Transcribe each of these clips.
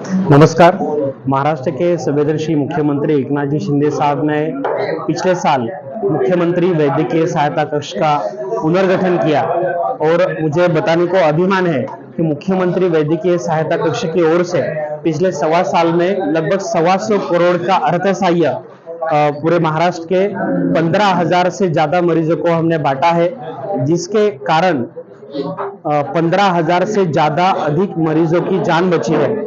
नमस्कार। महाराष्ट्र के संवेदनशील मुख्यमंत्री एकनाथ जी शिंदे साहब ने पिछले साल मुख्यमंत्री वैद्यकीय सहायता कक्ष का पुनर्गठन किया और मुझे बताने को अभिमान है कि मुख्यमंत्री वैद्यकीय सहायता कक्ष की ओर से पिछले सवा साल में लगभग 125 करोड़ का अर्थसहाय्य पूरे महाराष्ट्र के 15,000 से ज्यादा मरीजों को हमने बांटा है, जिसके कारण 15,000 से ज्यादा अधिक मरीजों की जान बची है,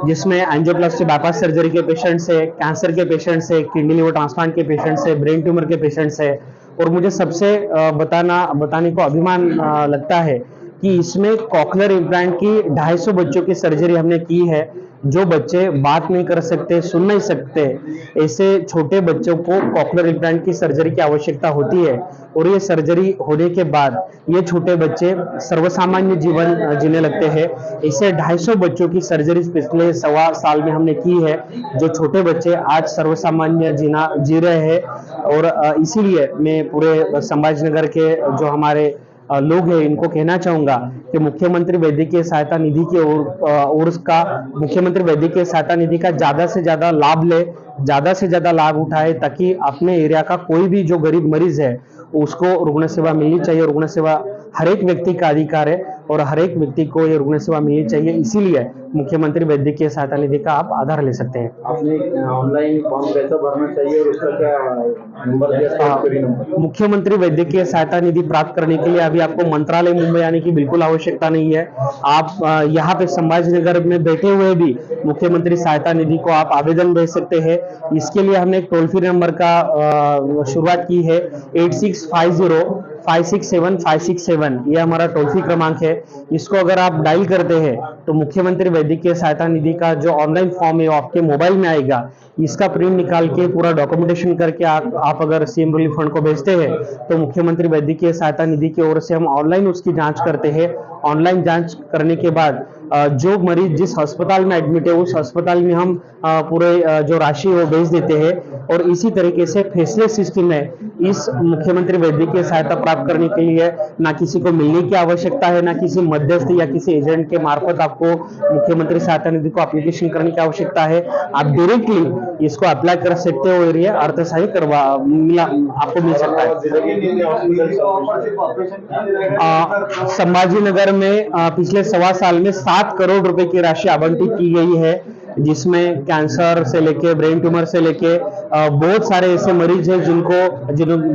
जिसमें एंजियोप्लास्टी बाईपास सर्जरी के पेशेंट्स है, कैंसर के पेशेंट्स है, किडनी लिवर ट्रांसप्लांट के पेशेंट्स है, ब्रेन ट्यूमर के पेशेंट्स है। और मुझे सबसे बताने को अभिमान लगता है कि इसमें कॉकलियर इम्प्लांट की 250 बच्चों की सर्जरी हमने की है। जो बच्चे बात नहीं कर सकते, सुन नहीं सकते, ऐसे छोटे बच्चों को कॉकलियर इम्प्लांट की सर्जरी की आवश्यकता होती है और ये सर्जरी होने के बाद ये छोटे बच्चे सर्वसामान्य जीवन जीने लगते हैं। ऐसे 250 बच्चों की सर्जरी पिछले सवा साल में हमने की है, जो छोटे बच्चे आज सर्वसामान्य जी रहे हैं। और इसीलिए मैं पूरे संभाजीनगर के जो हमारे लोग हैं इनको कहना चाहूंगा कि मुख्यमंत्री वैद्यकीय सहायता निधि की ओर का मुख्यमंत्री वैद्यकीय सहायता निधि का ज्यादा से ज्यादा लाभ ले, ज्यादा से ज्यादा लाभ उठाए, ताकि अपने एरिया का कोई भी जो गरीब मरीज है उसको रुग्ण सेवा मिलनी चाहिए। रुग्ण सेवा हर एक व्यक्ति का अधिकार है और हर एक व्यक्ति को ये रुग्ण सेवा मिलनी चाहिए। इसीलिए मुख्यमंत्री वैद्यकीय सहायता निधि का आप आधार ले सकते हैं। आपने ऑनलाइन फॉर्म कैसा भरना चाहिए और उसका क्या नंबर दिया? मुख्यमंत्री वैद्यकीय सहायता निधि प्राप्त करने के लिए अभी आपको मंत्रालय मुंबई आने की बिल्कुल आवश्यकता नहीं है। आप यहाँ पे संभाजीनगर में बैठे हुए भी मुख्यमंत्री सहायता निधि को आप आवेदन भेज सकते हैं। इसके लिए हमने एक टोल फ्री नंबर का शुरुआत की है, 8650567567। ये हमारा टोल फ्री क्रमांक है। इसको अगर आप डायल करते हैं तो मुख्यमंत्री वैद्यकीय सहायता निधि का जो ऑनलाइन फॉर्म है वो आपके मोबाइल में आएगा। इसका प्रिंट निकाल के पूरा डॉक्यूमेंटेशन करके आप अगर सीएम रिलीफ फंड को भेजते हैं तो मुख्यमंत्री वैद्यकीय सहायता निधि की ओर से हम ऑनलाइन उसकी जांच करते हैं। ऑनलाइन जांच करने के बाद जो मरीज जिस अस्पताल में एडमिट है उस अस्पताल में हम पूरे जो राशि वो भेज देते हैं। और इसी तरीके से फेसलेस सिस्टम है। इस मुख्यमंत्री वैद्यकीय सहायता प्राप्त करने के लिए ना किसी को मिलने की आवश्यकता है, ना किसी मध्यस्थ या किसी एजेंट के मार्फत आपको मुख्यमंत्री सहायता निधि को एप्लीकेशन करने की आवश्यकता है। आप डायरेक्टली इसको अप्लाई कर सकते हो और ये अर्थसहाय्य आपको मिल सकता है। संभाजीनगर में पिछले सवा साल में 7 करोड़ रुपए की राशि आवंटित की गई है, जिसमें कैंसर से लेके ब्रेन ट्यूमर से लेके बहुत सारे ऐसे मरीज हैं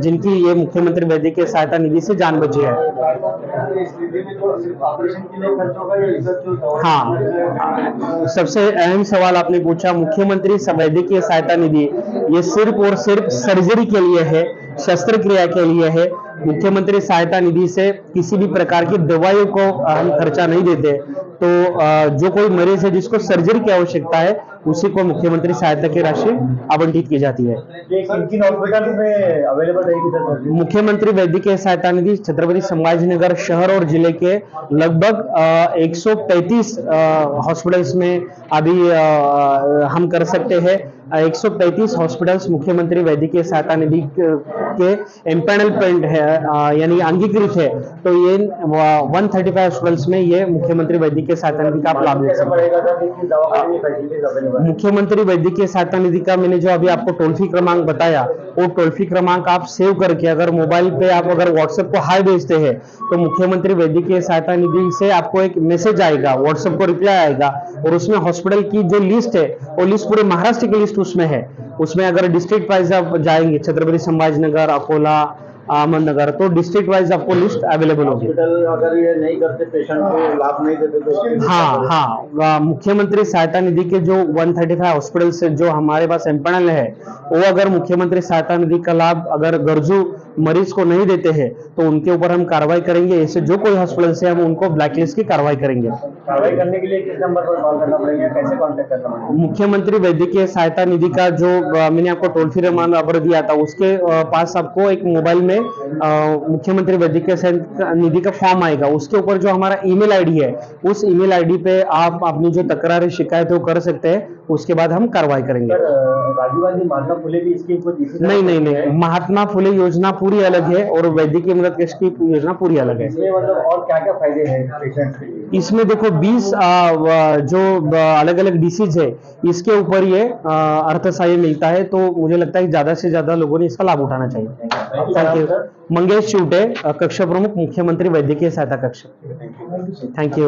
जिनकी ये मुख्यमंत्री वैद्यकीय सहायता निधि से जान बची है। हाँ, सबसे अहम सवाल आपने पूछा। मुख्यमंत्री वैद्यकीय सहायता निधि ये सिर्फ और सिर्फ सर्जरी के लिए है, शस्त्रक्रिया के लिए है। मुख्यमंत्री सहायता निधि से किसी भी प्रकार की दवाइयों को हम खर्चा नहीं देते। तो जो कोई मरीज है जिसको सर्जरी की आवश्यकता है उसी को मुख्यमंत्री सहायता की राशि आवंटित की जाती है। किन हॉस्पिटल में अवेलेबल रहेगी? मुख्यमंत्री वैद्यकीय सहायता निधि छत्रपति संभाजीनगर शहर और जिले के लगभग 135 हॉस्पिटल्स में अभी हम कर सकते हैं। 135 हॉस्पिटल्स मुख्यमंत्री वैद्यकीय सहायता निधि के एम्पैनलमेंट है, यानी अंगीकृत है। तो ये 135 हॉस्पिटल्स में ये मुख्यमंत्री वैद्यकीय सहायता निधि का आप लाभ ले सकते हैं। मुख्यमंत्री वैद्यकीय सहायता निधि का मैंने जो अभी आपको टोल फ्री क्रमांक बताया, वो टोल फ्री क्रमांक आप सेव करके अगर मोबाइल पे आप अगर व्हाट्सएप को हाई भेजते हैं तो मुख्यमंत्री वैद्यकीय सहायता निधि से आपको एक मैसेज आएगा, व्हाट्सएप को रिप्लाई आएगा और उसमें हॉस्पिटल की जो लिस्ट है वो लिस्ट पूरे महाराष्ट्र की लिस्ट उसमें है। उसमें अगर डिस्ट्रिक्ट वाइज आप जाएंगे, छत्रपति संभाजीनगर, अकोला, अहमदनगर, तो डिस्ट्रिक्ट वाइज आपको लिस्ट अवेलेबल होगी। अगर ये नहीं करते, पेशेंट को लाभ नहीं देते तो हाँ, मुख्यमंत्री सहायता निधि के जो 135 हॉस्पिटल से जो हमारे पास एम्पैनल है, वो अगर मुख्यमंत्री सहायता निधि का लाभ अगर गरजू मरीज को नहीं देते हैं तो उनके ऊपर हम कार्रवाई करेंगे। ऐसे जो कोई हॉस्पिटल से हम उनको ब्लैकलिस्ट की कार्रवाई करेंगे। कार्रवाई करने के लिए किस नंबर पर कॉल करना पड़ेगा, कैसे कांटेक्ट करना पड़ेगा? मुख्यमंत्री वैद्यकीय सहायता निधि का जो मैंने आपको टोल फ्री नंबर दिया था, उसके पास आपको एक मोबाइल में पे मुख्यमंत्री वैद्यकीय सहायता निधि का फॉर्म आएगा, उसके ऊपर जो हमारा ईमेल आईडी है, उस ईमेल आईडी पे आप अपनी जो तकरार शिकायत है वो कर सकते हैं। उसके बाद हम कार्रवाई करेंगे। राजीव गांधी महात्मा फुले भी इसके ऊपर नहीं, महात्मा फुले योजना पूरी अलग है और वैद्यकीय मदद कक्ष की योजना पूरी अलग है। इसमें मतलब और क्या क्या फायदे हैं पेशेंट्स के लिए? इसमें देखो 20 जो अलग अलग डिसीज है इसके ऊपर ये अर्थ सहाय्य मिलता है, तो मुझे लगता है कि ज्यादा से ज्यादा लोगों ने इसका लाभ उठाना चाहिए। Thank you. मंगेश चिवटे, कक्ष प्रमुख, मुख्यमंत्री वैद्यकीय सहायता कक्ष। Thank you.